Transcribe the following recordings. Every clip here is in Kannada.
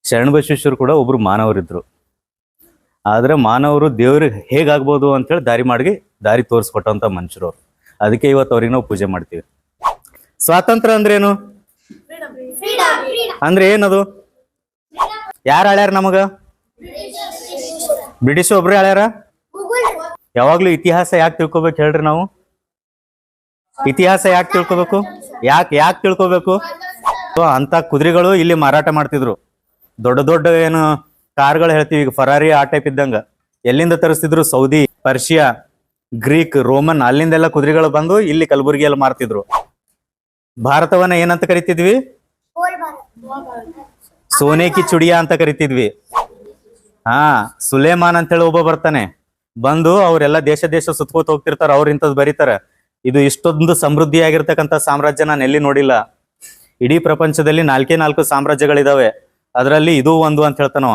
ಶರಣಬಸವೇಶ್ವರ ಕೂಡ ಒಬ್ರು ಮಾನವರಿದ್ರು. ಆದ್ರೆ ಮಾನವರು ದೇವ್ರಿಗೆ ಹೇಗಾಗ್ಬೋದು ಅಂತೇಳಿ ದಾರಿ ತೋರಿಸ್ಕೊಟ್ಟಂತ ಮನುಷ್ಯರು ಅವ್ರು. ಅದಕ್ಕೆ ಇವತ್ತು ಅವ್ರಿಗೆ ನಾವು ಪೂಜೆ ಮಾಡ್ತೀವಿ. ಸ್ವಾತಂತ್ರ್ಯ ಅಂದ್ರೇನು? ಅಂದ್ರೆ ಏನದು? ಯಾರು ಆಳ್ಯಾರ ನಮಗ? ಬ್ರಿಟಿಷ್ ಒಬ್ರೇ ಆಳ್ಯಾರ? ಯಾವಾಗ್ಲೂ ಇತಿಹಾಸ ಯಾಕೆ ತಿಳ್ಕೊಬೇಕು ಹೇಳ್ರಿ? ನಾವು ಇತಿಹಾಸ ಯಾಕೆ ತಿಳ್ಕೊಬೇಕು? ಯಾಕೆ ತಿಳ್ಕೊಬೇಕು? ಅಂತ ಕುದುರೆಗಳು ಇಲ್ಲಿ ಮಾರಾಟ ಮಾಡ್ತಿದ್ರು. ದೊಡ್ಡ ದೊಡ್ಡ ಏನು ಕಾರ್ಗಳು ಹೇಳ್ತೀವಿ ಈಗ, ಫರಾರಿ ಆ ಟೈಪ್ ಇದ್ದಂಗ. ಎಲ್ಲಿಂದ ತರಿಸ್ತಿದ್ರು? ಸೌದಿ, ಪರ್ಷಿಯಾ, ಗ್ರೀಕ್, ರೋಮನ್, ಅಲ್ಲಿಂದೆಲ್ಲ ಕುದುರೆಗಳು ಬಂದು ಇಲ್ಲಿ ಕಲಬುರಗಿಯಲ್ಲಿ ಮಾರ್ತಿದ್ರು. ಭಾರತವನ್ನ ಏನಂತ ಕರಿತಿದ್ವಿ? ಸೋನೆ ಕಿ ಚುಡಿಯಾ ಅಂತ ಕರಿತಿದ್ವಿ. ಸುಲೇಮಾನ್ ಅಂತೇಳಿ ಒಬ್ಬ ಬರ್ತಾನೆ, ಬಂದು ಅವರೆಲ್ಲ ದೇಶ ಸುತ್ಕೋತ ಹೋಗ್ತಿರ್ತಾರ. ಅವ್ರ ಇಂಥದ್ದು ಬರೀತಾರ, ಇದು ಇಷ್ಟೊಂದು ಸಮೃದ್ಧಿಯಾಗಿರ್ತಕ್ಕಂಥ ಸಾಮ್ರಾಜ್ಯ ನಾನು ಎಲ್ಲಿ ನೋಡಿಲ್ಲ. ಇಡೀ ಪ್ರಪಂಚದಲ್ಲಿ 4 ಸಾಮ್ರಾಜ್ಯಗಳಿದಾವೆ, ಅದರಲ್ಲಿ ಇದು ಒಂದು ಅಂತ ಹೇಳ್ತಾನವ.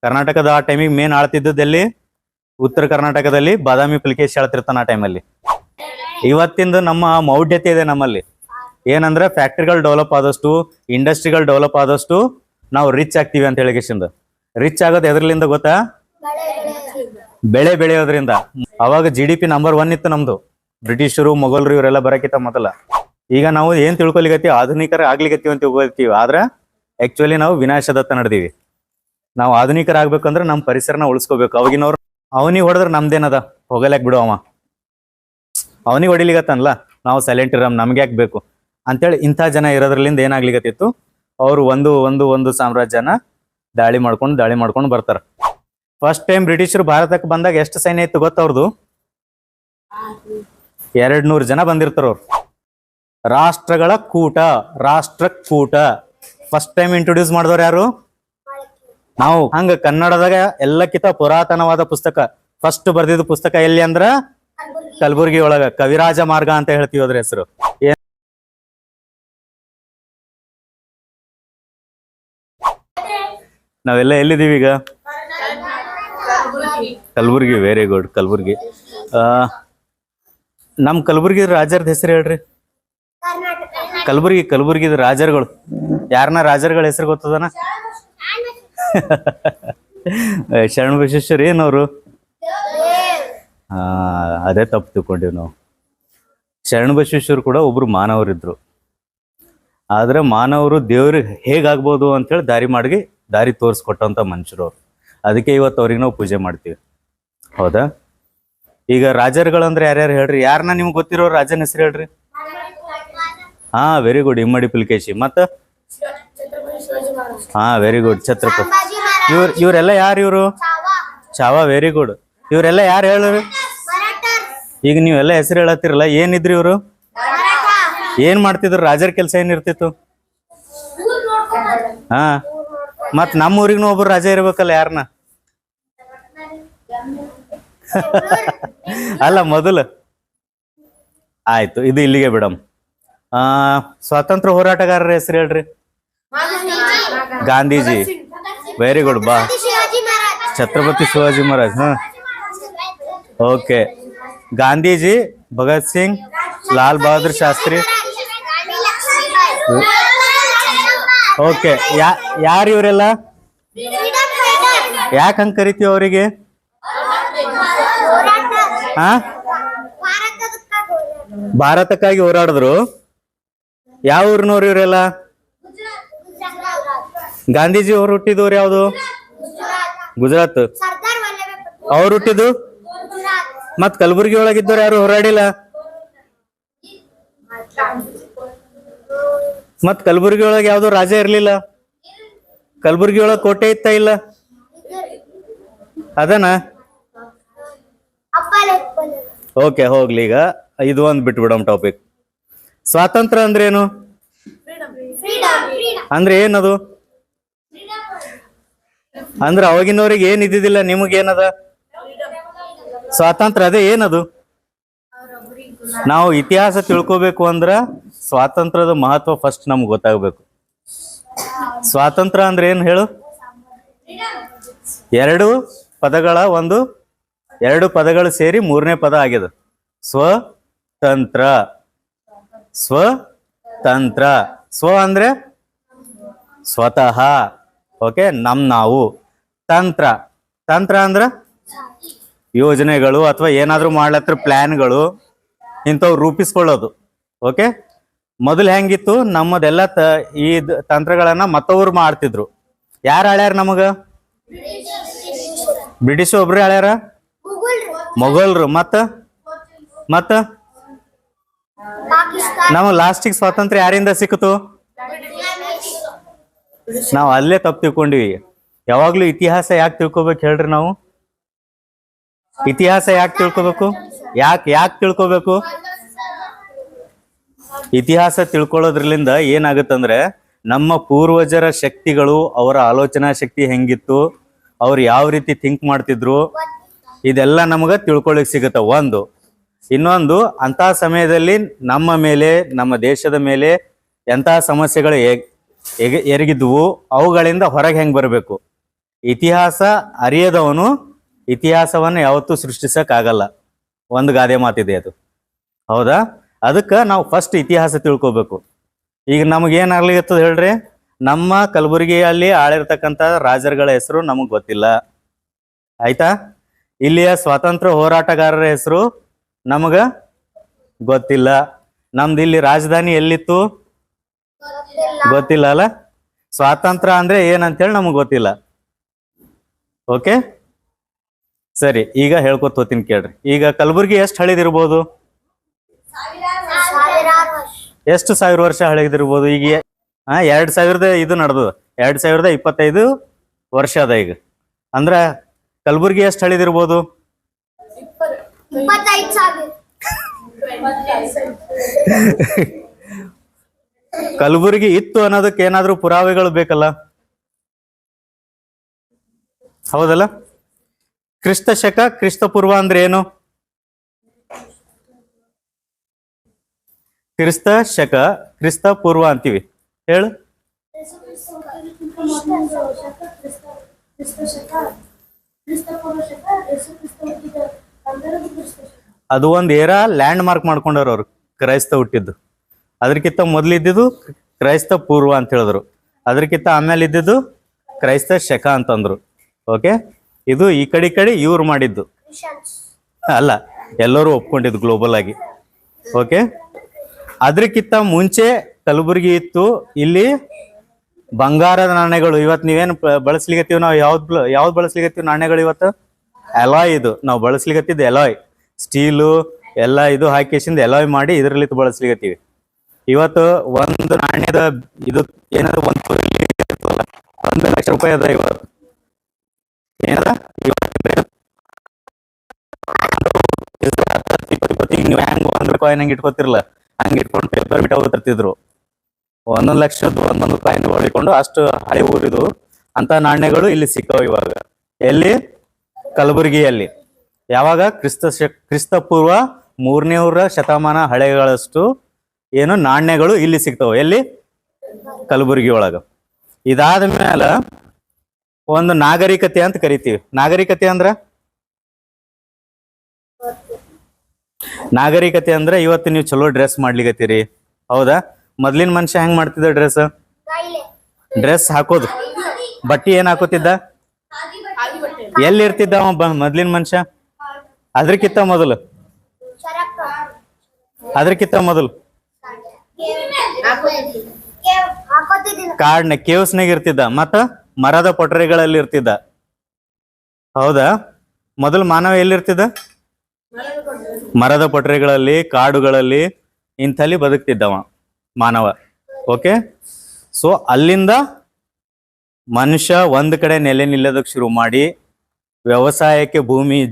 ಕರ್ನಾಟಕದ ಆ ಟೈಮಿಗೆ ಮೇನ್ ಆಳ್ತಿದ್ದದಲ್ಲಿ ಉತ್ತರ ಕರ್ನಾಟಕದಲ್ಲಿ ಬಾದಾಮಿ ಪುಲಿಕೇಶಿ ಆಳ್ತಿರ್ತಾನ ಆ ಟೈಮಲ್ಲಿ. ಇವತ್ತಿಂದ ನಮ್ಮ ಮೌಢ್ಯತೆ ಇದೆ ನಮ್ಮಲ್ಲಿ. ಏನಂದ್ರೆ ಫ್ಯಾಕ್ಟ್ರಿಗಳು ಡೆವಲಪ್ ಆದಷ್ಟು, ಇಂಡಸ್ಟ್ರಿಗಳು ಡೆವಲಪ್ ಆದಷ್ಟು ನಾವು ರಿಚ್ ಆಗ್ತೀವಿ ಅಂತ ಹೇಳಿಕೆಶಿಂದ. ರಿಚ್ ಆಗೋದು ಎದ್ರಲಿಂದ ಗೊತ್ತಾ? ಬೆಳೆ ಬೆಳೆಯೋದ್ರಿಂದ. ಅವಾಗ GDP ನಂಬರ್ 1 ಇತ್ತು ನಮ್ದು. ಬ್ರಿಟಿಷರು, ಮೊಘಲರು ಇವರೆಲ್ಲ ಬರಕಿತ್ತ ಮೊದಲ. ಈಗ ನಾವು ಏನ್ ತಿಳ್ಕೊಲಿಗತ್ತೀವಿ? ಆಧುನಿಕರ ಆಗ್ಲಿಗತ್ತೀವಿ ಅಂತ ತಿಳ್ಕೊಳ್ತೀವಿ. ಆದ್ರೆ ಆಕ್ಚುಲಿ ನಾವು ವಿನಾಶದತ್ತ ನಡೆದೀವಿ. ನಾವು ಆಧುನಿಕರಾಗ್ಬೇಕಂದ್ರೆ ನಮ್ಮ ಪರಿಸರನ ಉಳಿಸ್ಕೋಬೇಕು. ಅವಾಗಿನವ್ರು ಅವನಿಗೆ ಹೊಡೆದ್ರೆ ನಮ್ದೇನದ, ಹೋಗಲ್ಯಾಕ್ ಬಿಡು, ಅವನಿಗೆ ಹೊಡಿಲಿಗತ್ತನ್ಲ, ನಾವು ಸೈಲೆಂಟ್ ಇರಮ್, ನಮ್ಗೆ ಯಾಕೆ ಬೇಕು ಅಂತೇಳಿ ಇಂಥ ಜನ ಇರೋದ್ರಲ್ಲಿಂದ ಏನಾಗ್ಲಿಗತ್ತಿತ್ತು? ಅವರು ಒಂದು ಸಾಮ್ರಾಜ್ಯನ ದಾಳಿ ಮಾಡ್ಕೊಂಡು ಬರ್ತಾರ. ಫಸ್ಟ್ ಟೈಮ್ ಬ್ರಿಟಿಷರು ಭಾರತಕ್ಕೆ ಬಂದಾಗ ಎಷ್ಟು ಸೈನ್ಯ ಇತ್ತು ಗೊತ್ತ? ಅವ್ರದ್ದು 200 ಜನ ಬಂದಿರ್ತಾರ. ಅವ್ರು ರಾಷ್ಟ್ರ ಕೂಟ ಫಸ್ಟ್ ಟೈಮ್ ಇಂಟ್ರೊಡ್ಯೂಸ್ ಮಾಡಿದವ್ರು ಯಾರು? ನಾವು. ಹಂಗ ಕನ್ನಡದಾಗ ಎಲ್ಲಕ್ಕಿಂತ ಪುರಾತನವಾದ ಪುಸ್ತಕ, ಫಸ್ಟ್ ಬರ್ದಿದ್ದ ಪುಸ್ತಕ ಎಲ್ಲಿ ಅಂದ್ರ ಕಲಬುರ್ಗಿ ಒಳಗ ಕವಿರಾಜ ಮಾರ್ಗ ಅಂತ ಹೇಳ್ತೀವಿ ಅದ್ರ ಹೆಸರು. ನಾವೆಲ್ಲ ಎಲ್ಲಿದ್ದೀವಿ ಈಗ? ಕಲಬುರ್ಗಿ. Very good, Kalaburagi. ನಮ್ ಕಲಬುರ್ಗಿ ರಾಜರದ ಹೆಸರು ಹೇಳ್ರಿ. ಕಲಬುರ್ಗಿದ ರಾಜರುಗಳು ಯಾರನ್ನ? ರಾಜರುಗಳ ಹೆಸರು ಗೊತ್ತದನ? ಶರಣಬಸವೇಶ್ವರ ಏನವ್ರು? ಅದೇ ತಪ್ಪು ತಿಳ್ಕೊಂಡಿವ್ ನಾವು. ಶರಣಬಸವೇಶ್ವರ ಕೂಡ ಒಬ್ರು ಮಾನವರಿದ್ರು. ಆದ್ರೆ ಮಾನವರು ದೇವ್ರಿಗೆ ಹೇಗಾಗ್ಬೋದು ಅಂತೇಳಿ ದಾರಿ ತೋರಿಸ್ಕೊಟ್ಟಂತ ಮನುಷ್ಯರು ಅವ್ರು. ಅದಕ್ಕೆ ಇವತ್ತು ಅವ್ರಿಗೆ ನಾವು ಪೂಜೆ ಮಾಡ್ತೀವಿ. ಹೌದಾ? ಈಗ ರಾಜರುಗಳಂದ್ರೆ ಯಾರ್ಯಾರು ಹೇಳ್ರಿ? ಯಾರನ್ನ ನಿಮ್ಗೆ ಗೊತ್ತಿರೋ ರಾಜನ ಹೆಸರು ಹೇಳ್ರಿ? ವೆರಿ ಗುಡ್, ಇಮ್ಮಡಿ ಪುಲಿಕೇಶಿ. ಮತ್ತ ವೆರಿ ಗುಡ್, ಛತ್ರಪತಿ. ಇವ್ರೆಲ್ಲ ಯಾರು? ಇವರು ಚಾವಾ. Very good. ಇವ್ರೆಲ್ಲ ಯಾರು ಹೇಳ್ರಿ? ಈಗ ನೀವೆಲ್ಲ ಹೆಸರು ಹೇಳತ್ತಿರಲ್ಲ, ಏನಿದ್ರಿ ಇವ್ರು? ಏನ್ ಮಾಡ್ತಿದ್ರು? ರಾಜರ ಕೆಲಸ ಏನಿರ್ತಿತ್ತು? ಮತ್ ನಮ್ಮ ಊರಿಗೂ ಒಬ್ರು ರಾಜ ಇರ್ಬೇಕಲ್ಲ, ಯಾರನ್ನ? ಅಲ್ಲ ಮೊದಲು. ಆಯ್ತು, ಇದು ಇಲ್ಲಿಗೆ ಬಿಡಮ್. ಸ್ವಾತಂತ್ರ್ಯ ಹೋರಾಟಗಾರರ ಹೆಸರು ಹೇಳ್ರಿ? Gandhiji. Very good. Chhatrapati Shivaji Maharaj. Okay. Gandhiji, Bhagat Singh, Lal Bahadur Shastri. Okay. ಯಾರು ಇವರೆಲ್ಲ? ಯಾಕೆ ಹಂಗ ಕರಿತೀವಿ ಅವರಿಗೆ? ಭಾರತಕ್ಕಾಗಿ ಹೋರಾಡಿದ್ರು. ಯಾವ ಊರಿನವ್ರು ಇವರೆಲ್ಲ? ಗಾಂಧೀಜಿ ಅವ್ರು ಹುಟ್ಟಿದವ್ರು ಯಾವ್ದು? ಗುಜರಾತ್. ಅವ್ರು ಹುಟ್ಟಿದ್ದು? ಮತ್ ಕಲಬುರ್ಗಿ ಒಳಗಿದ್ದವ್ರು ಯಾರು ಹೋರಾಡಿಲ್ಲ? ಮತ್ ಕಲಬುರ್ಗಿ ಒಳಗೆ ಯಾವ್ದು ರಾಜ ಇರ್ಲಿಲ್ಲ? ಕಲಬುರ್ಗಿ ಒಳಗೆ ಕೋಟೆ ಇತ್ತ ಇಲ್ಲ? ಅದನ ಓಕೆ, ಹೋಗ್ಲಿ. ಈಗ ಇದು ಒಂದು ಬಿಟ್ಬಿಡಮ್ ಟಾಪಿಕ್. ಸ್ವಾತಂತ್ರ್ಯ ಅಂದ್ರೆ ಏನು? ಅಂದ್ರೆ ಏನದು? ಅಂದ್ರೆ ಅವಾಗಿನವ್ರಿಗೆ ಏನ್ ಇದ್ದಿದ್ದಿಲ್ಲ, ನಿಮಗೇನದ ಸ್ವಾತಂತ್ರ್ಯ? ಅದೇ ಏನದು? ನಾವು ಇತಿಹಾಸ ತಿಳ್ಕೋಬೇಕು ಅಂದ್ರ ಸ್ವಾತಂತ್ರ್ಯದ ಮಹತ್ವ ಫಸ್ಟ್ ನಮ್ಗೆ ಗೊತ್ತಾಗಬೇಕು. ಸ್ವಾತಂತ್ರ್ಯ ಅಂದ್ರೆ ಏನು ಹೇಳು? ಎರಡು ಪದಗಳು ಸೇರಿ ಮೂರನೇ ಪದ ಆಗ್ಯದ ಸ್ವತಂತ್ರ. ಸ್ವತಂತ್ರ. ಸ್ವ ಅಂದ್ರೆ ಸ್ವತಃ. ಓಕೆ, ನಾವು. ತಂತ್ರ, ತಂತ್ರ ಅಂದ್ರ ಯೋಜನೆಗಳು ಅಥವಾ ಏನಾದ್ರೂ ಮಾಡ್ಲತ್ರ ಪ್ಲಾನ್ಗಳು ಇಂಥವು ರೂಪಿಸ್ಕೊಳ್ಳೋದು. ಓಕೆ, ಮೊದಲು ಹೆಂಗಿತ್ತು ನಮ್ಮದೆಲ್ಲ ಈ ತಂತ್ರಗಳನ್ನ ಮತ್ತವ್ರು ಮಾಡ್ತಿದ್ರು. ಯಾರು ಹೇಳ್ಯಾರ ನಮಗ? ಬ್ರಿಟಿಷ್ ಒಬ್ರು ಹೇಳ್ಯಾರ, ಮೊಘಲ್ರು. ಮತ್ತ ನಮಗ್ ಲಾಸ್ಟಿಗೆ ಸ್ವಾತಂತ್ರ್ಯ ಯಾರಿಂದ ಸಿಕ್ಕಿತು? ನಾವು ಅಲ್ಲೇ ತಪ್ಪು ತಿಳ್ಕೊಂಡಿವಿ. ಯಾವಾಗ್ಲೂ ಇತಿಹಾಸ ಯಾಕೆ ತಿಳ್ಕೊಬೇಕು ಹೇಳ್ರಿ? ನಾವು ಇತಿಹಾಸ ಯಾಕೆ ತಿಳ್ಕೊಬೇಕು? ಯಾಕೆ ತಿಳ್ಕೊಬೇಕು? ಇತಿಹಾಸ ತಿಳ್ಕೊಳ್ಳೋದ್ರಲಿಂದ ಏನಾಗುತ್ತಂದ್ರೆ ನಮ್ಮ ಪೂರ್ವಜರ ಶಕ್ತಿಗಳು, ಅವರ ಆಲೋಚನಾ ಶಕ್ತಿ ಹೆಂಗಿತ್ತು, ಅವ್ರು ಯಾವ ರೀತಿ ಥಿಂಕ್ ಮಾಡ್ತಿದ್ರು, ಇದೆಲ್ಲ ನಮಗ ತಿಳ್ಕೊಳ್ಳಿಕ್ ಸಿಗುತ್ತ. ಒಂದು. ಇನ್ನೊಂದು, ಅಂತ ಸಮಯದಲ್ಲಿ ನಮ್ಮ ಮೇಲೆ, ನಮ್ಮ ದೇಶದ ಮೇಲೆ ಎಂತಹ ಸಮಸ್ಯೆಗಳು ಎರಗಿದ್ವು, ಅವುಗಳಿಂದ ಹೊರಗೆ ಹೆಂಗ್ ಬರಬೇಕು. ಇತಿಹಾಸ ಅರಿಯದವನು ಇತಿಹಾಸವನ್ನು ಯಾವತ್ತೂ ಸೃಷ್ಟಿಸಕ್ ಆಗಲ್ಲ. ಒಂದು ಗಾದೆ ಮಾತಿದೆ ಅದು, ಹೌದಾ? ಅದಕ್ಕೆ ನಾವು ಫಸ್ಟ್ ಇತಿಹಾಸ ತಿಳ್ಕೊಬೇಕು. ಈಗ ನಮಗೇನಾಗ್ಲಿತ್ತದ ಹೇಳ್ರಿ? ನಮ್ಮ ಕಲಬುರಗಿಯಲ್ಲಿ ಆಳಿರ್ತಕ್ಕಂಥ ರಾಜರುಗಳ ಹೆಸರು ನಮಗ್ ಗೊತ್ತಿಲ್ಲ, ಆಯ್ತಾ? ಇಲ್ಲಿಯ ಸ್ವಾತಂತ್ರ್ಯ ಹೋರಾಟಗಾರರ ಹೆಸರು ನಮಗ ಗೊತ್ತಿಲ್ಲ. ನಮ್ದು ಇಲ್ಲಿ ರಾಜಧಾನಿ ಎಲ್ಲಿತ್ತು ಗೊತ್ತಿಲ್ಲ ಅಲ್ಲ. ಸ್ವಾತಂತ್ರ್ಯ ಅಂದ್ರೆ ಏನಂತೇಳಿ ನಮಗ್ ಗೊತ್ತಿಲ್ಲ. ಓಕೆ, ಸರಿ, ಈಗ ಹೇಳ್ಕೊತ ಹೋಗ್ತೀನಿ ಕೇಳ್ರಿ. ಈಗ ಕಲಬುರ್ಗಿ ಎಷ್ಟು ಹಳಿದಿರ್ಬೋದು? ಎಷ್ಟು ಸಾವಿರ ವರ್ಷ ಹಳಗಿದಿರ್ಬೋದು? ಈಗ 2000 ಇದು ನಡೆದು 2025 ವರ್ಷ ಅದ ಈಗ. ಅಂದ್ರ ಕಲಬುರ್ಗಿ ಎಷ್ಟು ಹಳಿದಿರ್ಬೋದು? ಕಲಬುರ್ಗಿ ಇತ್ತು ಅನ್ನೋದಕ್ಕೆ ಏನಾದ್ರೂ ಪುರಾವೆಗಳು ಬೇಕಲ್ಲ, ಹೌದಲ್ಲ? ಕ್ರಿಸ್ತ ಶಕ ಕ್ರಿಸ್ತ ಪೂರ್ವ ಅಂದ್ರೆ ಏನು? ಕ್ರಿಸ್ತ ಶಕ ಕ್ರಿಸ್ತ ಪೂರ್ವ ಅಂತೀವಿ, ಹೇಳು. ಅದು ಒಂದು ಏರಾ ಲ್ಯಾಂಡ್ ಮಾರ್ಕ್ ಮಾಡ್ಕೊಂಡವ್ರು ಅವ್ರು, ಕ್ರೈಸ್ತ ಹುಟ್ಟಿದ್ದು. ಅದಕ್ಕಿಂತ ಮೊದಲಿದ್ದು ಕ್ರೈಸ್ತ ಪೂರ್ವ ಅಂತ ಹೇಳಿದ್ರು. ಅದಕ್ಕಿಂತ ಆಮೇಲೆ ಇದ್ದಿದ್ದು ಕ್ರೈಸ್ತ ಶಕ ಅಂತಂದ್ರು. ಓಕೆ, ಇದು ಈ ಕಡೆ ಇವ್ರು ಮಾಡಿದ್ದು ಅಲ್ಲ, ಎಲ್ಲರೂ ಒಪ್ಕೊಂಡಿದ್ದು ಗ್ಲೋಬಲ್ ಆಗಿ. ಓಕೆ, ಅದಕ್ಕಿಂತ ಮುಂಚೆ ಕಲಬುರ್ಗಿ ಇತ್ತು. ಇಲ್ಲಿ ಬಂಗಾರದ ನಾಣ್ಯಗಳು, ಇವತ್ತು ನೀವೇನು ಬಳಸ್ಲಿಕತ್ತೀವಿ, ನಾವು ಯಾವ್ದು ಬಳಸ್ಲಿಕತ್ತೀವಿ ನಾಣ್ಯಗಳು? ಇವತ್ತು ಅಲಾಯ್. ಇದು ನಾವು ಬಳಸ್ಲಿಕತ್ತಿದ್ದು ಅಲಾಯ್, ಸ್ಟೀಲು ಎಲ್ಲ ಇದು ಹಾಕಿಸಿಂದ ಅಲಾಯ್ ಮಾಡಿ ಇದರಲ್ಲಿ ಬಳಸ್ಲಿಕತ್ತೀವಿ. ಇವತ್ತು ಒಂದು ನಾಣ್ಯದ ಇದು ಏನಾದ್ರು 1 ಲಕ್ಷ ರೂಪಾಯಿ ಅದ ಇವತ್ತು. ಏನದ? ನೀವು ಹೆಂಗ್ 1 ಕಾಯಿನ್ ಹಂಗೆ ಇಟ್ಕೋತಿರಲ್ಲ, ಹಂಗೆ ಇಟ್ಕೊಂಡು ಪೇಪರ್ ಬಿಟ್ಟು ತರ್ತಿದ್ರು. 1 ಲಕ್ಷದ 1 ಕಾಯಿನ್ ಹೊಡಿಕೊಂಡು ಅಷ್ಟು ಹಳೆ ಊರಿದು ಅಂತ ನಾಣ್ಯಗಳು ಇಲ್ಲಿ ಸಿಕ್ಕವು ಇವಾಗ. ಎಲ್ಲಿ? ಕಲಬುರಗಿಯಲ್ಲಿ. ಯಾವಾಗ? ಕ್ರಿಸ್ತ ಪೂರ್ವ 3ನೇ ಶತಮಾನ ಹಳೆಗಳಷ್ಟು ಏನು ನಾಣ್ಯಗಳು ಇಲ್ಲಿ ಸಿಗ್ತಾವ. ಎಲ್ಲಿ? ಕಲಬುರಗಿ ಒಳಗ. ಇದಾದ ಮೇಲೆ ಒಂದು ನಾಗರಿಕತೆ ಅಂತ ಕರಿತೀವಿ. ನಾಗರಿಕತೆ ಅಂದ್ರೆ ಇವತ್ತು ನೀವು ಚಲೋ ಡ್ರೆಸ್ ಮಾಡ್ಲಿಕತ್ತೀರಿ, ಹೌದಾ? ಮೊದ್ಲಿನ ಮನುಷ್ಯ ಹೆಂಗ್ ಮಾಡ್ತಿದ್ದ? ಡ್ರೆಸ್ ಹಾಕೋದು, ಬಟ್ಟಿ ಏನ್ ಹಾಕೋತಿದ್ದ? ಎಲ್ಲಿರ್ತಿದ್ದ ಅವ ಮೊದ್ಲಿನ ಮನುಷ್ಯ? ಅದಕ್ಕಿಂತ ಮೊದಲು ಕಾಡ್ನ ಕೇವ್ಸ್ನಾಗ ಇರ್ತಿದ್ದ, ಮತ್ತ ಮರದ ಪೊಟರೆಗಳಲ್ಲಿ ಇರ್ತಿದ್ದ, ಹೌದಾ? ಮೊದಲು ಮಾನವ ಎಲ್ಲಿರ್ತಿದ್ದ? ಮರದ ಪೊಟರೆಗಳಲ್ಲಿ, ಕಾಡುಗಳಲ್ಲಿ, ಇಂಥಲ್ಲಿ ಬದುಕ್ತಿದ್ದವ ಮಾನವ. ಓಕೆ, ಸೊ ಅಲ್ಲಿಂದ ಮನುಷ್ಯ ಒಂದ್ ಕಡೆ ನೆಲೆ ನಿಲ್ಲೋದಕ್ಕೆ ಶುರು ಮಾಡಿ, ವ್ಯವಸಾಯಕ್ಕೆ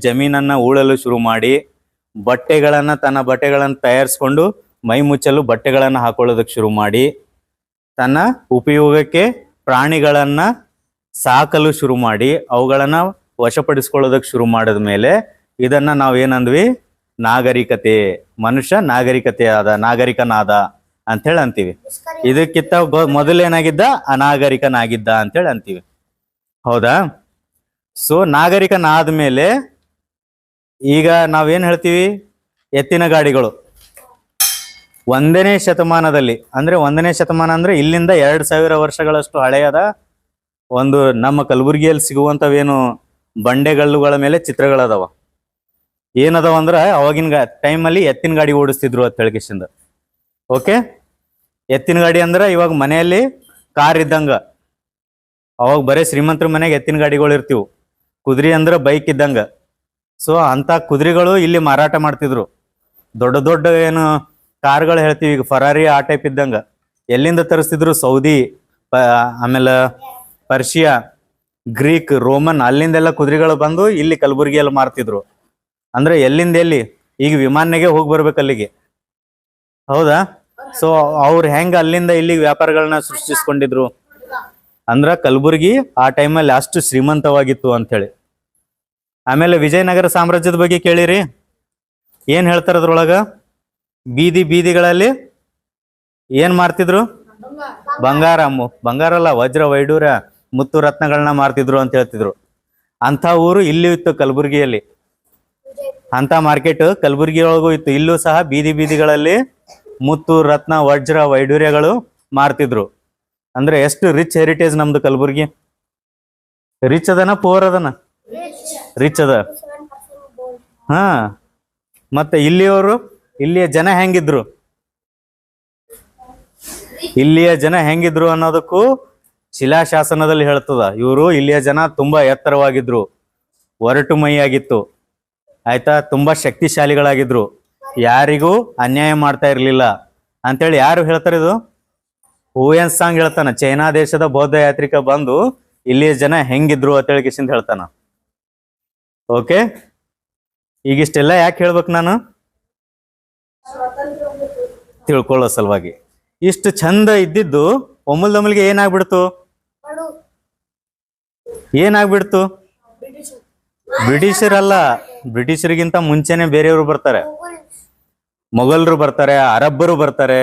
ಜಮೀನನ್ನ ಉಳಲು ಶುರು ಮಾಡಿ, ತನ್ನ ಬಟ್ಟೆಗಳನ್ನ ತಯಾರಿಸ್ಕೊಂಡು ಮೈ ಮುಚ್ಚಲು ಬಟ್ಟೆಗಳನ್ನ ಹಾಕೊಳ್ಳೋದಕ್ಕೆ ಶುರು ಮಾಡಿ, ತನ್ನ ಉಪಯೋಗಕ್ಕೆ ಪ್ರಾಣಿಗಳನ್ನ ಸಾಕಲು ಶುರು ಮಾಡಿ, ಅವುಗಳನ್ನ ವಶಪಡಿಸ್ಕೊಳ್ಳೋದಕ್ಕೆ ಶುರು ಮಾಡಿದ ಮೇಲೆ ಇದನ್ನ ನಾವೇನಂದ್ವಿ? ನಾಗರಿಕತೆ. ಮನುಷ್ಯ ನಾಗರಿಕನಾದ ಅಂತೇಳಿ ಅಂತೀವಿ. ಇದಕ್ಕಿಂತ ಮೊದಲೇನಾಗಿದ್ದ? ಅನಾಗರಿಕನಾಗಿದ್ದ ಅಂತೇಳಿ ಅಂತೀವಿ, ಹೌದಾ? ಸೊ ನಾಗರಿಕನಾದ ಮೇಲೆ ಈಗ ನಾವೇನ್ ಹೇಳ್ತೀವಿ? ಎತ್ತಿನ ಗಾಡಿಗಳು. ಒಂದನೇ ಶತಮಾನದಲ್ಲಿ, ಅಂದ್ರೆ 1ನೇ ಶತಮಾನ ಅಂದ್ರೆ ಇಲ್ಲಿಂದ 2000 ವರ್ಷಗಳಷ್ಟು ಹಳೆಯದ ಒಂದು ನಮ್ಮ ಕಲಬುರಗಿಯಲ್ಲಿ ಸಿಗುವಂತವೇನು ಬಂಡೆಗಲ್ಲುಗಳ ಮೇಲೆ ಚಿತ್ರಗಳದಾವ. ಏನದಾವ ಅಂದ್ರ ಅವಾಗಿನ ಟೈಮಲ್ಲಿ ಎತ್ತಿನ ಗಾಡಿ ಓಡಿಸ್ತಿದ್ರು ಅಂತ ಹೇಳ್ಕಿಸಿಂದ. ಓಕೆ, ಎತ್ತಿನ ಗಾಡಿ ಅಂದ್ರ ಇವಾಗ ಮನೆಯಲ್ಲಿ ಕಾರ್ ಇದ್ದಂಗ, ಅವಾಗ ಬರೇ ಶ್ರೀಮಂತರ ಮನೆಗೆ ಎತ್ತಿನ ಗಾಡಿಗಳು ಇರ್ತಿವು. ಕುದುರೆ ಅಂದ್ರ ಬೈಕ್ ಇದ್ದಂಗ. ಸೊ ಅಂತ ಕುದುರೆಗಳು ಇಲ್ಲಿ ಮಾರಾಟ ಮಾಡ್ತಿದ್ರು. ದೊಡ್ಡ ದೊಡ್ಡ ಏನು ಕಾರ್ಗಳು ಹೇಳ್ತೀವಿ ಈಗ ಫರಾರಿ ಆ ಟೈಪ್ ಇದ್ದಂಗ ಎಲ್ಲಿಂದ ತರಿಸ್ತಿದ್ರು? ಸೌದಿ, ಆಮೇಲೆ ಪರ್ಷಿಯಾ, ಗ್ರೀಕ್, ರೋಮನ್, ಅಲ್ಲಿಂದೆಲ್ಲ ಕುದುರೆಗಳು ಬಂದು ಇಲ್ಲಿ ಕಲಬುರಗಿಯಲ್ಲಿ ಮಾರ್ತಿದ್ರು. ಅಂದ್ರೆ ಎಲ್ಲಿಂದ ಎಲ್ಲಿ? ಈಗ ವಿಮಾನಗೆ ಹೋಗಿ ಬರ್ಬೇಕು ಅಲ್ಲಿಗೆ, ಹೌದಾ? ಸೊ ಅವ್ರು ಹೆಂಗ ಅಲ್ಲಿಂದ ಇಲ್ಲಿಗೆ ವ್ಯಾಪಾರಗಳನ್ನ ಸೃಷ್ಟಿಸ್ಕೊಂಡಿದ್ರು ಅಂದ್ರ ಕಲಬುರಗಿ ಆ ಟೈಮಲ್ಲಿ ಅಷ್ಟು ಶ್ರೀಮಂತವಾಗಿತ್ತು ಅಂತ ಹೇಳಿ. ಆಮೇಲೆ ವಿಜಯನಗರ ಸಾಮ್ರಾಜ್ಯದ ಬಗ್ಗೆ ಕೇಳಿರಿ, ಏನ್ ಹೇಳ್ತಾರ ಅದ್ರೊಳಗ? ಬೀದಿ ಬೀದಿಗಳಲ್ಲಿ ಏನ್ ಮಾರ್ತಿದ್ರು? ಬಂಗಾರ ಅಲ್ಲ, ವಜ್ರ, ವೈಡೂರ, ಮುತ್ತು ರತ್ನಗಳನ್ನ ಮಾರ್ತಿದ್ರು ಅಂತ ಹೇಳ್ತಿದ್ರು. ಅಂತ ಊರು ಇಲ್ಲಿ ಇತ್ತು ಕಲಬುರಗಿಯಲ್ಲಿ. ಅಂತ ಮಾರ್ಕೆಟ್ ಕಲಬುರಗಿ ಒಳಗೂ ಇತ್ತು. ಇಲ್ಲೂ ಸಹ ಬೀದಿ ಬೀದಿಗಳಲ್ಲಿ ಮುತ್ತು ರತ್ನ ವಜ್ರ ವೈಡೂರ್ಯಗಳು ಮಾರ್ತಿದ್ರು. ಅಂದ್ರೆ ಎಷ್ಟು ರಿಚ್ ಹೆರಿಟೇಜ್ ನಮ್ದು ಕಲಬುರಗಿ. ರಿಚ್ ಅದನ ಪೋರ್ ಅದನ? ರಿಚ್ ಅದ. ಹಾ, ಮತ್ತೆ ಇಲ್ಲಿಯವರು, ಇಲ್ಲಿಯ ಜನ ಹೆಂಗಿದ್ರು, ಇಲ್ಲಿಯ ಜನ ಹೆಂಗಿದ್ರು ಅನ್ನೋದಕ್ಕೂ ಶಿಲಾಶಾಸನದಲ್ಲಿ ಹೇಳ್ತದ. ಇವರು ಇಲ್ಲಿಯ ಜನ ತುಂಬಾ ಎತ್ತರವಾಗಿದ್ರು, ಒರಟು ಮೈಯಾಗಿತ್ತು, ಆಯ್ತಾ, ತುಂಬಾ ಶಕ್ತಿಶಾಲಿಗಳಾಗಿದ್ರು, ಯಾರಿಗೂ ಅನ್ಯಾಯ ಮಾಡ್ತಾ ಇರ್ಲಿಲ್ಲ ಅಂತೇಳಿ ಯಾರು ಹೇಳ್ತಾರೆ? ಇದು ಹೂಯನ್ ಸಾಂಗ್ ಹೇಳ್ತಾನ. ಚೈನಾ ದೇಶದ ಬೌದ್ಧ ಯಾತ್ರಿಕ ಬಂದು ಇಲ್ಲಿಯ ಜನ ಹೆಂಗಿದ್ರು ಅಂತೇಳಿ ಕಿಶಿಂದ ಹೇಳ್ತಾನ. ಓಕೆ, ಈಗಿಷ್ಟೆಲ್ಲ ಯಾಕೆ ಹೇಳ್ಬೇಕು ನಾನು? ತಿಳ್ಕೊಳ್ಳೋ ಸಲುವಾಗಿ. ಇಷ್ಟು ಚಂದ ಇದ್ದಿದ್ದು ಒಮ್ಮಲ್ದೊಮ್ಮಲಿಗೆ ಏನಾಗ್ಬಿಡ್ತು? ಏನಾಗ್ಬಿಡ್ತು? ಬ್ರಿಟಿಷರಲ್ಲ, ಬ್ರಿಟಿಷರಿಗಿಂತ ಮುಂಚೆನೆ ಬೇರೆಯವರು ಬರ್ತಾರೆ. ಮೊಘಲರು ಬರ್ತಾರೆ, ಅರಬ್ಬರು ಬರ್ತಾರೆ,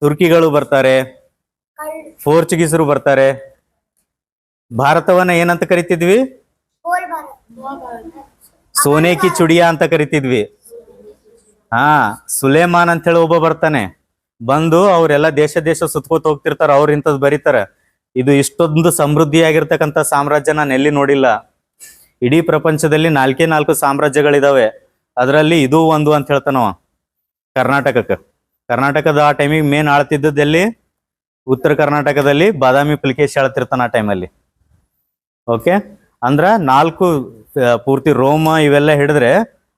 ತುರ್ಕಿಗಳು ಬರ್ತಾರೆ, ಪೋರ್ಚುಗೀಸರು ಬರ್ತಾರೆ. ಭಾರತವನ್ನ ಏನಂತ ಕರಿತಿದ್ವಿ? ಸೋನೆ ಕಿ ಚುಡಿಯಾ ಅಂತ ಕರಿತಿದ್ವಿ. ಹಾ, ಸುಲೇಮಾನ್ ಅಂತ ಹೇಳಿ ಒಬ್ಬ ಬರ್ತಾನೆ. ಬಂದು ಅವರೆಲ್ಲ ದೇಶ ಸುತ್ಕೋತ ಹೋಗ್ತಿರ್ತಾರ. ಅವ್ರ ಇಂಥದ್ ಬರೀತಾರ, ಇದು ಇಷ್ಟೊಂದು ಸಮೃದ್ಧಿಯಾಗಿರ್ತಕ್ಕಂಥ ಸಾಮ್ರಾಜ್ಯ ನಾನು ಎಲ್ಲಿ ನೋಡಿಲ್ಲ. ಇಡೀ ಪ್ರಪಂಚದಲ್ಲಿ 4 ಸಾಮ್ರಾಜ್ಯಗಳಿದಾವೆ, ಅದರಲ್ಲಿ ಇದು ಒಂದು ಅಂತ ಹೇಳ್ತಾನವ. ಕರ್ನಾಟಕದ ಆ ಟೈಮಿಗೆ ಮೇನ್ ಆಳ್ತಿದ್ದದಲ್ಲಿ ಉತ್ತರ ಕರ್ನಾಟಕದಲ್ಲಿ ಬಾದಾಮಿ ಪುಲಿಕೇಶಿ ಆಳ್ತಿರ್ತಾನ ಆ ಟೈಮಲ್ಲಿ. ಓಕೆ, ಅಂದ್ರ 4 ಪೂರ್ತಿ ರೋಮ ಇವೆಲ್ಲ ಹಿಡಿದ್ರೆ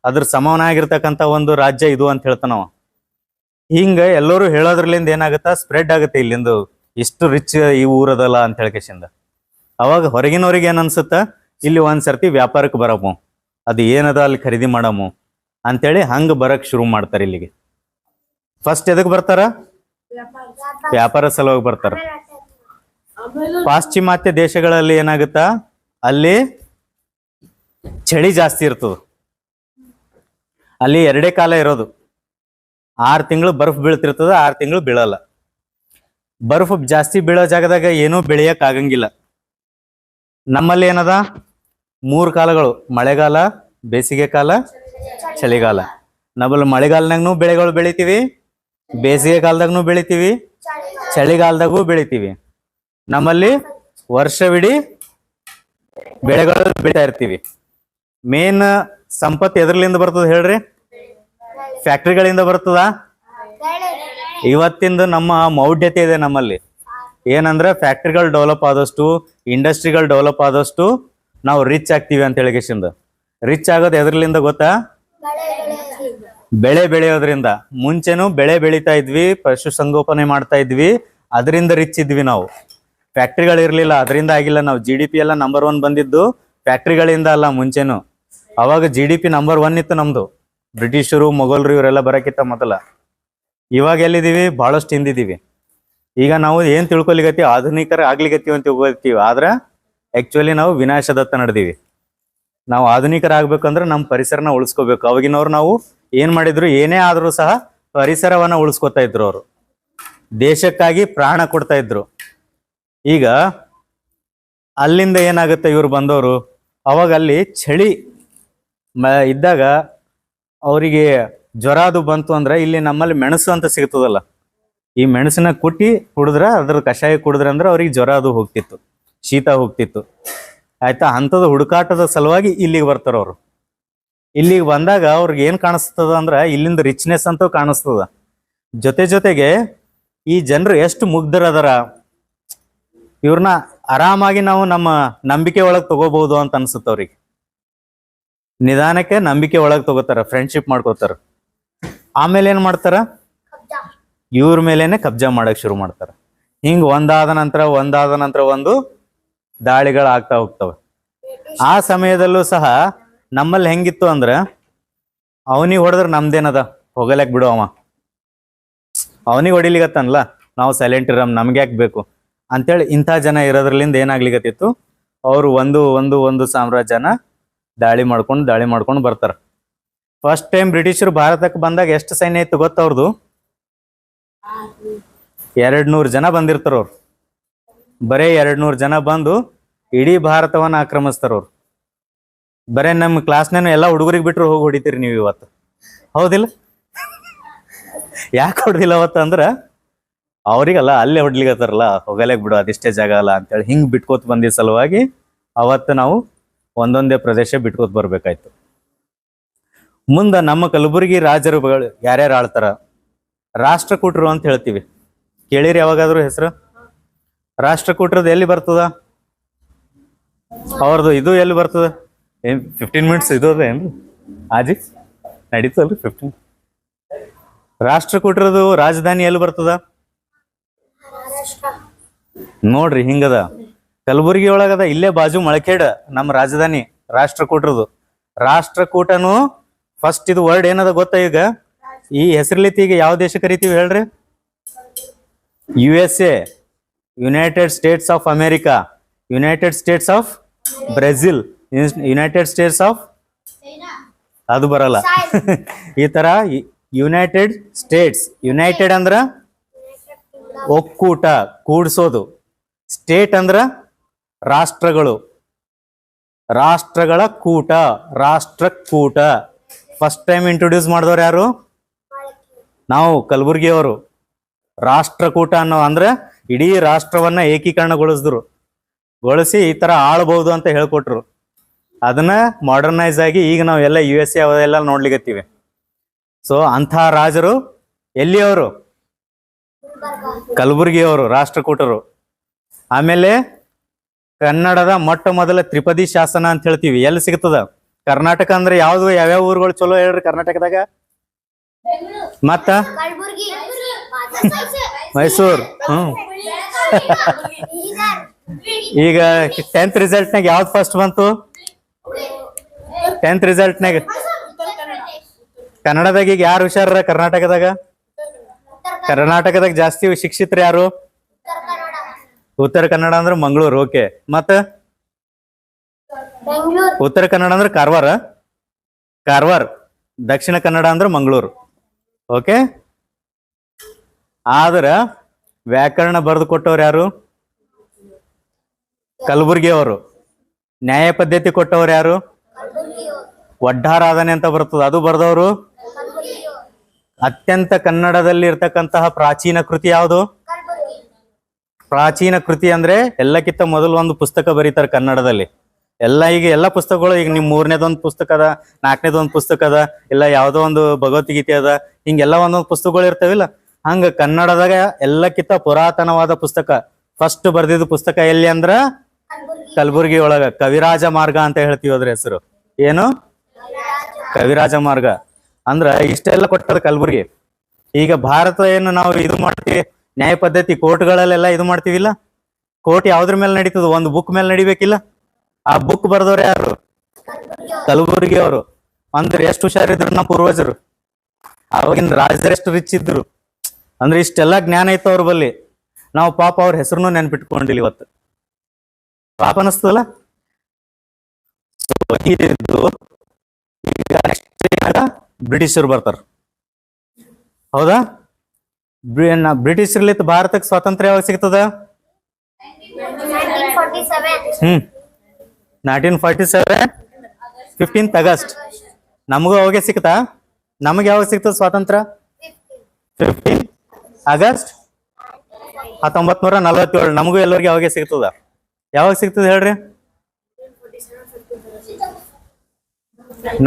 ಅದ್ರ ಸಮವನಾಗಿರ್ತಕ್ಕಂಥ ಒಂದು ರಾಜ್ಯ ಇದು ಅಂತ ಹೇಳ್ತಾನವ. ಹಿಂಗ ಎಲ್ಲರೂ ಹೇಳೋದ್ರಲ್ಲಿಂದ ಏನಾಗುತ್ತಾ? ಸ್ಪ್ರೆಡ್ ಆಗುತ್ತೆ ಇಲ್ಲಿಂದ, ಇಷ್ಟು ರಿಚ್ ಈ ಊರದಲ್ಲ ಅಂತ ಹೇಳ್ಕೇಶಿಂದ. ಅವಾಗ ಹೊರಗಿನವ್ರಿಗೆ ಏನ್ ಅನ್ಸುತ್ತ? ಇಲ್ಲಿ ಒಂದ್ಸರ್ತಿ ವ್ಯಾಪಾರಕ್ಕೆ ಬರಮು, ಅದು ಏನದ ಅಲ್ಲಿ ಖರೀದಿ ಮಾಡಮು ಅಂತೇಳಿ ಹಂಗ ಬರಕ್ ಶುರು ಮಾಡ್ತಾರೆ ಇಲ್ಲಿಗೆ. ಫಸ್ಟ್ ಎದಕ್ ಬರ್ತಾರ? ವ್ಯಾಪಾರ ಸಲುವಾಗಿ ಬರ್ತಾರ. ಪಾಶ್ಚಿಮಾತ್ಯ ದೇಶಗಳಲ್ಲಿ ಏನಾಗುತ್ತಾ? ಅಲ್ಲಿ ಚಳಿ ಜಾಸ್ತಿ ಇರ್ತದ. ಅಲ್ಲಿ 2 ಕಾಲ ಇರೋದು. 6 ತಿಂಗಳು ಬರ್ಫ್ ಬೀಳ್ತಿರ್ತದ, 6 ತಿಂಗಳು ಬೀಳಲ್ಲ. ಬರ್ಫ್ ಜಾಸ್ತಿ ಬೀಳೋ ಜಾಗದಾಗ ಏನೂ ಬೆಳೆಯಕ್ ಆಗಂಗಿಲ್ಲ. ನಮ್ಮಲ್ಲಿ ಏನದ? 3 ಕಾಲಗಳು: ಮಳೆಗಾಲ, ಬೇಸಿಗೆ ಕಾಲ, ಚಳಿಗಾಲ. ನಮ್ಮಲ್ಲಿ ಮಳೆಗಾಲನಾಗೂ ಬೆಳೆಗಳು ಬೆಳಿತೀವಿ, ಬೇಸಿಗೆ ಕಾಲದಾಗೂ ಬೆಳಿತೀವಿ, ಚಳಿಗಾಲದಾಗೂ ಬೆಳಿತೀವಿ. ನಮ್ಮಲ್ಲಿ ವರ್ಷವಿಡೀ ಬೆಳೆಗಳು ಬೆಳಿತಾ ಇರ್ತೀವಿ. ಮೇನ್ ಸಂಪತ್ತು ಎದ್ರಲಿಂದ ಬರ್ತದ ಹೇಳ್ರಿ? ಫ್ಯಾಕ್ಟ್ರಿಗಳಿಂದ ಬರ್ತದ. ಇವತ್ತಿಂದ ನಮ್ಮ ಮೌಢ್ಯತೆ ಇದೆ ನಮ್ಮಲ್ಲಿ. ಏನಂದ್ರೆ ಫ್ಯಾಕ್ಟ್ರಿಗಳು ಡೆವಲಪ್ ಆದಷ್ಟು, ಇಂಡಸ್ಟ್ರಿಗಳು ಡೆವಲಪ್ ಆದಷ್ಟು ನಾವು ರಿಚ್ ಆಗ್ತೀವಿ ಅಂತ ಹೇಳಿಕೆಶಿಂದ. ರಿಚ್ ಆಗೋದು ಎದ್ರಲಿಂದ ಗೊತ್ತಾ? ಬೆಳೆ ಬೆಳೆಯೋದ್ರಿಂದ. ಮುಂಚೆನೂ ಬೆಳೆ ಬೆಳಿತಾ ಇದ್ವಿ, ಪಶು ಸಂಗೋಪನೆ ಮಾಡ್ತಾ ಇದ್ವಿ, ಅದರಿಂದ ರಿಚ್ ಇದ್ವಿ ನಾವು. ಫ್ಯಾಕ್ಟ್ರಿಗಳಿರ್ಲಿಲ್ಲ, ಅದರಿಂದ ಆಗಿಲ್ಲ. ನಾವು GDP ಎಲ್ಲ ನಂಬರ್ 1 ಬಂದಿದ್ದು ಫ್ಯಾಕ್ಟ್ರಿಗಳಿಂದ ಅಲ್ಲ. ಮುಂಚೆನು ಅವಾಗ GDP ನಂಬರ್ 1 ಇತ್ತು ನಮ್ದು. ಬ್ರಿಟಿಷರು, ಮೊಘಲರು ಇವರೆಲ್ಲ ಬರಕ್ಕಿಂತ ಮೊದಲ. ಇವಾಗ ಎಲ್ಲಿದ್ದೀವಿ? ಬಹಳಷ್ಟು ಹಿಂದಿದ್ದೀವಿ. ಈಗ ನಾವು ಏನ್ ತಿಳ್ಕೊಲಿಗತ್ತೀವಿ? ಆಧುನಿಕರ ಆಗ್ಲಿಗತ್ತೀವಿ ಅಂತ ತಿಳ್ಕೊತೀವಿ. ಆದ್ರೆ ಆಕ್ಚುಲಿ ನಾವು ವಿನಾಶದತ್ತ ನಡೆದೀವಿ. ನಾವು ಆಧುನಿಕರಾಗಬೇಕಂದ್ರೆ ನಮ್ಮ ಪರಿಸರನ ಉಳಿಸ್ಕೋಬೇಕು. ಅವಾಗಿನವ್ರು ನಾವು ಏನ್ ಮಾಡಿದ್ರು? ಏನೇ ಆದ್ರೂ ಸಹ ಪರಿಸರವನ್ನ ಉಳಿಸ್ಕೊತಾ ಇದ್ರು. ಅವರು ದೇಶಕ್ಕಾಗಿ ಪ್ರಾಣ ಕೊಡ್ತಾ ಇದ್ರು. ಈಗ ಅಲ್ಲಿಂದ ಏನಾಗುತ್ತೆ? ಇವ್ರು ಬಂದವರು ಅವಾಗ ಅಲ್ಲಿ ಚಳಿ ಇದ್ದಾಗ ಅವರಿಗೆ ಜ್ವರ ಅದು ಬಂತು ಅಂದ್ರೆ ಇಲ್ಲಿ ನಮ್ಮಲ್ಲಿ ಮೆಣಸು ಅಂತ ಸಿಗ್ತದಲ್ಲ, ಈ ಮೆಣಸನ್ನ ಕುಟ್ಟಿ ಕುಡಿದ್ರ ಅದ್ರ ಕಷಾಯ ಕುಡಿದ್ರ ಅಂದ್ರೆ ಅವ್ರಿಗೆ ಜ್ವರ ಅದು ಹೋಗ್ತಿತ್ತು, ಶೀತ ಹೋಗ್ತಿತ್ತು. ಆಯ್ತಾ, ಅಂಥದ್ದು ಹುಡುಕಾಟದ ಸಲುವಾಗಿ ಇಲ್ಲಿಗೆ ಬರ್ತಾರ ಅವರು. ಇಲ್ಲಿಗೆ ಬಂದಾಗ ಅವ್ರಿಗೆ ಏನ್ ಕಾಣಿಸ್ತದ ಅಂದ್ರ ಇಲ್ಲಿಂದ ರಿಚ್ನೆಸ್ ಅಂತೂ ಕಾಣಿಸ್ತದ. ಜೊತೆಗೆ ಈ ಜನರು ಎಷ್ಟು ಮುಗ್ಧರದಾರ, ಇವ್ರನ್ನ ಆರಾಮಾಗಿ ನಾವು ನಮ್ಮ ನಂಬಿಕೆ ಒಳಗೆ ತಗೋಬಹುದು ಅಂತ ಅನ್ಸುತ್ತ ಅವ್ರಿಗೆ. ನಿಧಾನಕ್ಕೆ ನಂಬಿಕೆ ಒಳಗೆ ತಗೋತಾರ, ಫ್ರೆಂಡ್ಶಿಪ್ ಮಾಡ್ಕೋತಾರ. ಆಮೇಲೆ ಏನ್ ಮಾಡ್ತಾರ, ಇವ್ರ ಮೇಲೇನೆ ಕಬ್ಜಾ ಮಾಡಕ್ ಶುರು ಮಾಡ್ತಾರ. ಹಿಂಗ್ ಒಂದಾದ ನಂತರ ಒಂದು ದಾಳಿಗಳಾಗ್ತಾ ಹೋಗ್ತವೆ. ಆ ಸಮಯದಲ್ಲೂ ಸಹ ನಮ್ಮಲ್ಲಿ ಹೆಂಗಿತ್ತು ಅಂದ್ರ, ಅವನಿಗೆ ಹೊಡೆದ್ರ ನಮ್ದೇನದ, ಹೋಗಲಕ್ ಬಿಡು, ಅವನಿಗೆ ಹೊಡಿಲಿಗತ್ತನ್ಲ, ನಾವು ಸೈಲೆಂಟ್ ಇರಮ್, ನಮ್ಗೆ ಯಾಕೆ ಬೇಕು ಅಂತೇಳಿ ಇಂಥ ಜನ ಇರೋದ್ರಲಿಂದ ಏನಾಗ್ಲಿಕತ್ತಿತ್ತು, ಅವರು ಒಂದು ಸಾಮ್ರಾಜ್ಯನ ದಾಳಿ ಮಾಡ್ಕೊಂಡು ಬರ್ತಾರ. ಫಸ್ಟ್ ಟೈಮ್ ಬ್ರಿಟಿಷರು ಭಾರತಕ್ಕೆ ಬಂದಾಗ ಎಷ್ಟು ಸೈನ್ಯ ಇತ್ತು ಗೊತ್ತ ಅವ್ರದ್ದು? 200 ಜನ ಬಂದಿರ್ತಾರ ಅವ್ರು. ಬರೇ 200 ಜನ ಬಂದು ಇಡೀ ಭಾರತವನ್ನ ಆಕ್ರಮಿಸ್ತಾರ ಅವ್ರು. ಬರೇ ನಮ್ಮ ಕ್ಲಾಸ್ನೇನು ಎಲ್ಲ ಹುಡುಗರಿಗೆ ಬಿಟ್ರು ಹೋಗಿ ಹೊಡಿತೀರಿ ನೀವು ಇವತ್ತು, ಹೌದಿಲ್ಲ? ಯಾಕೆ ಹೊಡೆದಿಲ್ಲ ಅವತ್ತು ಅಂದ್ರ ಅವ್ರಿಗಲ್ಲ, ಅಲ್ಲೇ ಹೊಡ್ಲಿಕತ್ತಾರಲ್ಲ, ಹೋಗಲೇಕ್ ಬಿಡು, ಅದಿಷ್ಟೇ ಜಾಗ ಅಲ್ಲ ಅಂತೇಳಿ ಹಿಂಗ್ ಬಿಟ್ಕೋತ ಬಂದಿದ್ದ ಸಲುವಾಗಿ ಅವತ್ತು ನಾವು ಒಂದೊಂದೇ ಪ್ರದೇಶ ಬಿಟ್ಕೋತ ಬರ್ಬೇಕಾಯ್ತು. ಮುಂದ ನಮ್ಮ ಕಲಬುರಗಿ ರಾಜರುಗಳು ಯಾರ್ಯಾರು ಆಳ್ತಾರ, ರಾಷ್ಟ್ರಕೂಟರು ಅಂತ ಹೇಳ್ತೀವಿ. ಕೇಳಿರಿ ಯಾವಾಗಾದ್ರೂ ಹೆಸರು? ರಾಷ್ಟ್ರಕೂಟರದ್ದು ಎಲ್ಲಿ ಬರ್ತದ? ಅವ್ರದ್ದು ಇದು ಎಲ್ಲಿ ಬರ್ತದ? 15 ಮಿನಿಟ್ಸ್ ಇದು ಏನ್ರಿ ಆಜಿ ನಡೀತಲ್ರಿ 15? ರಾಷ್ಟ್ರಕೂಟರದು ರಾಜಧಾನಿ ಎಲ್ಲಿ ಬರ್ತದ ನೋಡ್ರಿ? ಹಿಂಗದ, ಕಲಬುರಗಿ ಒಳಗದ, ಇಲ್ಲೇ ಬಾಜು ಮಳಖೇಡ್ ನಮ್ಮ ರಾಜಧಾನಿ ರಾಷ್ಟ್ರಕೂಟರದು. ರಾಷ್ಟ್ರಕೂಟನು ಫಸ್ಟ್ ಇದು ವರ್ಡ್ ಏನದ ಗೊತ್ತಾ? ಈಗ ಈ ಹೆಸರ್ಲಿತ್ತೀಗ ಯಾವ ದೇಶ ಕರಿತೀವಿ ಹೇಳ್ರಿ? USA, United States of America, United States of Brazil, United States of ಅದು ಬರಲ್ಲ. ಈ ತರ ಯುನೈಟೆಡ್ ಸ್ಟೇಟ್ಸ್, ಯುನೈಟೆಡ್ ಅಂದ್ರ ಒಕ್ಕೂಟ, ಕೂಡ್ಸೋದು. ಸ್ಟೇಟ್ ಅಂದ್ರ ರಾಷ್ಟ್ರಗಳು, ರಾಷ್ಟ್ರಗಳ ಕೂಟ, ರಾಷ್ಟ್ರಕೂಟ. ಫಸ್ಟ್ ಟೈಮ್ ಇಂಟ್ರೊಡ್ಯೂಸ್ ಮಾಡಿದವ್ರು ಯಾರು? ನಾವು ಕಲಬುರ್ಗಿಯವರು. ರಾಷ್ಟ್ರಕೂಟ ಅನ್ನೋ ಅಂದ್ರೆ ಇಡೀ ರಾಷ್ಟ್ರವನ್ನ ಏಕೀಕರಣಗೊಳಿಸಿ ಈ ತರ ಆಳ್ಬಹುದು ಅಂತ ಹೇಳ್ಕೊಟ್ರು. ಅದನ್ನ ಮಾಡರ್ನೈಸ್ ಆಗಿ ಈಗ ನಾವು ಎಲ್ಲ USA ಅವೆಲ್ಲ ನೋಡ್ಲಿಕತ್ತೀವಿ. ಸೊ ಅಂಥ ರಾಜರು ಎಲ್ಲಿಯವರು? ಕಲಬುರ್ಗಿಯವರು, ರಾಷ್ಟ್ರಕೂಟರು. ಆಮೇಲೆ ಕನ್ನಡದ ಮೊಟ್ಟ ಮೊದಲ ತ್ರಿಪದಿ ಶಾಸನ ಅಂತ ಹೇಳ್ತೀವಿ, ಎಲ್ಲಿ ಸಿಗ್ತದ? ಕರ್ನಾಟಕ ಅಂದ್ರೆ ಯಾವ್ದು, ಯಾವ್ಯಾವ ಊರುಗಳು ಚಲೋ ಹೇಳ್ರಿ ಕರ್ನಾಟಕದಾಗ? ಮತ್ತ ಮೈಸೂರು. ಈಗ 10th ರಿಸಲ್ಟ್ನಾಗ ಯಾವ್ದು ಫಸ್ಟ್ ಬಂತು? 10th ರಿಸಲ್ಟ್ನಾಗ ಕನ್ನಡದಾಗ ಈಗ ಯಾರು ಹುಷಾರ? ಕರ್ನಾಟಕದಾಗ ಜಾಸ್ತಿ ಶಿಕ್ಷಿತರು ಯಾರು? ಉತ್ತರ ಕನ್ನಡ ಅಂದ್ರೆ ಮಂಗಳೂರು. ಓಕೆ, ಮತ್ತ ಉತ್ತರ ಕನ್ನಡ ಅಂದ್ರೆ ಕಾರವಾರ, ದಕ್ಷಿಣ ಕನ್ನಡ ಅಂದ್ರೆ ಮಂಗಳೂರು. ಓಕೆ, ಆದ್ರ ವ್ಯಾಕರಣ ಬರೆದು ಕೊಟ್ಟವ್ರು ಯಾರು? ಕಲಬುರ್ಗಿಯವರು. ನ್ಯಾಯ ಪದ್ಧತಿ ಕೊಟ್ಟವ್ರು ಯಾರು? ವಡ್ಡಾರಾಧನೆ ಅಂತ ಬರ್ತದ, ಅದು ಬರ್ದವರು. ಅತ್ಯಂತ ಕನ್ನಡದಲ್ಲಿ ಇರ್ತಕ್ಕಂತಹ ಪ್ರಾಚೀನ ಕೃತಿ ಯಾವುದು? ಪ್ರಾಚೀನ ಕೃತಿ ಅಂದ್ರೆ ಎಲ್ಲಕ್ಕಿಂತ ಮೊದಲು ಒಂದು ಪುಸ್ತಕ ಬರೀತಾರೆ ಕನ್ನಡದಲ್ಲಿ. ಈಗ ಎಲ್ಲ ಪುಸ್ತಕಗಳು, ಈಗ ನಿಮ್ 3ನೇದೊಂದು ಪುಸ್ತಕ ಅದ, 4ನೇದೊಂದು ಪುಸ್ತಕ ಅದ, ಇಲ್ಲ ಯಾವ್ದೋ ಒಂದು ಭಗವದ್ಗೀತೆ ಅದ, ಹಿಂಗೆಲ್ಲ ಒಂದೊಂದು ಪುಸ್ತಕಗಳು ಇರ್ತಾವಿಲ್ಲ. ಹಂಗ ಕನ್ನಡದಾಗ ಎಲ್ಲಕ್ಕಿಂತ ಪುರಾತನವಾದ ಪುಸ್ತಕ, ಫಸ್ಟ್ ಬರ್ದಿದ್ದು ಪುಸ್ತಕ ಎಲ್ಲಿ ಅಂದ್ರ ಕಲಬುರ್ಗಿ ಒಳಗ. ಕವಿರಾಜ ಮಾರ್ಗ ಅಂತ ಹೇಳ್ತೀವಿ ಅದ್ರ ಹೆಸರು. ಏನು? ಕವಿರಾಜ ಮಾರ್ಗ. ಅಂದ್ರ ಇಷ್ಟೆಲ್ಲ ಕೊಟ್ಟದ ಕಲಬುರ್ಗಿ. ಈಗ ಭಾರತ ಏನು ನಾವು ಇದು ಮಾಡ್ತೀವಿ, ನ್ಯಾಯ ಪದ್ಧತಿ ಕೋರ್ಟ್ಗಳಲ್ಲೆಲ್ಲ ಇದು ಮಾಡ್ತೀವಿಲ್ಲ, ಕೋರ್ಟ್ ಯಾವ್ದ್ರ ಮೇಲೆ ನಡೀತದ? ಒಂದು ಬುಕ್ ಮೇಲೆ ನಡಿಬೇಕಿಲ್ಲ. ಆ ಬುಕ್ ಬರ್ದವ್ರ ಯಾರು? ಕಲಬುರ್ಗಿ ಅವರು. ಅಂದ್ರೆ ಎಷ್ಟು ಹುಷಾರಿದ್ರು ನಮ್ಮ ಪೂರ್ವಜರು. ಅವಾಗಿನ ರಾಜರು ಎಷ್ಟು ರಿಚ್ ಇದ್ರು ಅಂದ್ರೆ ಇಷ್ಟೆಲ್ಲಾ ಜ್ಞಾನ ಇತ್ತು ಅವ್ರ ಬಲ್ಲಿ. ನಾವು ಪಾಪ ಅವ್ರ ಹೆಸರನ್ನು ನೆನ್ಪಿಟ್ಕೊಂಡಿಲ್ಲ ಇವತ್ತು. ಪಾಪ ಅನಿಸ್ತದಲ್ಲ. ಬ್ರಿಟಿಷರು ಬರ್ತಾರ, ಹೌದಾ? ಬ್ರಿಟಿಷರ್ಲಿತ್ ಭಾರತಕ್ಕೆ ಸ್ವಾತಂತ್ರ್ಯ ಯಾವಾಗ ಸಿಗ್ತದ? 1947 15th ಆಗಸ್ಟ್. ನಮಗೂ ಅವಾಗೆ ಸಿಕ್ತಾ? ನಮಗೆ ಯಾವಾಗ ಸಿಗ್ತದ ಸ್ವಾತಂತ್ರ್ಯ? 15 ಆಗಸ್ಟ್ 1947. ನಮಗೂ ಎಲ್ಲರಿಗೂ ಯಾವಾಗ ಸಿಗ್ತದ? ಯಾವಾಗ ಸಿಗ್ತದ ಹೇಳ್ರಿ?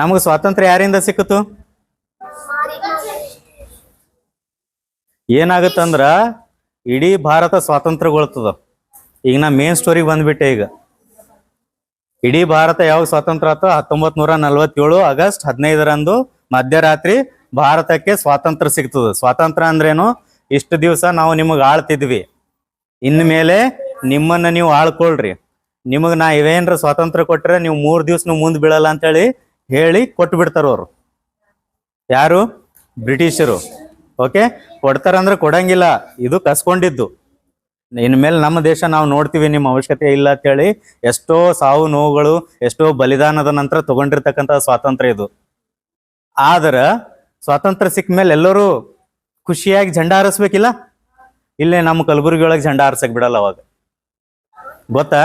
ನಮಗ ಸ್ವಾತಂತ್ರ್ಯ ಯಾರಿಂದ ಸಿಕ್ಕಿತು? ಏನಾಗುತ್ತಂದ್ರ ಇಡೀ ಭಾರತ ಸ್ವಾತಂತ್ರ್ಯಗೊಳ್ತದ. ಈಗ ನಾ ಮೇನ್ ಸ್ಟೋರಿಗೆ ಬಂದ್ಬಿಟ್ಟೆ. ಈಗ ಇಡೀ ಭಾರತ ಯಾವಾಗ ಸ್ವಾತಂತ್ರ್ಯ ಆಯ್ತು? 1947 ಆಗಸ್ಟ್ 15ರಂದು ಮಧ್ಯರಾತ್ರಿ ಭಾರತಕ್ಕೆ ಸ್ವಾತಂತ್ರ್ಯ ಸಿಗ್ತದ. ಸ್ವಾತಂತ್ರ್ಯ ಅಂದ್ರೇನು? ಇಷ್ಟು ದಿವಸ ನಾವು ನಿಮಗೆ ಆಳ್ತಿದ್ವಿ, ಇನ್ನು ಮೇಲೆ ನಿಮ್ಮನ್ನ ನೀವು ಆಳ್ಕೊಳ್ರಿ, ನಿಮಗೆ ನಾ ಇವೇನ್ರ ಸ್ವಾತಂತ್ರ್ಯ ಕೊಟ್ರೆ ನೀವು 3 ದಿವಸ ಮುಂದೆ ಬೀಳಲ್ಲ ಅಂತೇಳಿ ಹೇಳಿ ಕೊಟ್ಟು ಬಿಡ್ತಾರ ಅವರು. ಯಾರು? ಬ್ರಿಟಿಷರು. ಓಕೆ, ಕೊಡ್ತಾರಂದ್ರೆ ಕೊಡಂಗಿಲ್ಲ, ಇದು ಕಸ್ಕೊಂಡಿದ್ದು. ಇನ್ಮೇಲೆ ನಮ್ಮ ದೇಶ ನಾವು ನೋಡ್ತೀವಿ, ನಿಮ್ಮ ಅವಶ್ಯಕತೆ ಇಲ್ಲ ಅಂತೇಳಿ ಎಷ್ಟೋ ಸಾವು ನೋವುಗಳು, ಎಷ್ಟೋ ಬಲಿದಾನದ ನಂತರ ತಗೊಂಡಿರ್ತಕ್ಕಂಥ ಸ್ವಾತಂತ್ರ್ಯ ಇದು. ಆದ್ರ ಸ್ವಾತಂತ್ರ್ಯ ಸಿಕ್ಕ ಮೇಲೆ ಎಲ್ಲರೂ ಖುಷಿಯಾಗಿ ಝಂಡಾ ಹಾರಿಸ್ಬೇಕಿಲ್ಲ? ಇಲ್ಲೇ ನಮ್ಮ ಕಲಬುರಗಿ ಒಳಗೆ ಝಂಡಾ ಹಾರ್ಸಕ್ ಬಿಡಲ್ಲ ಅವಾಗ, ಗೊತ್ತಾ?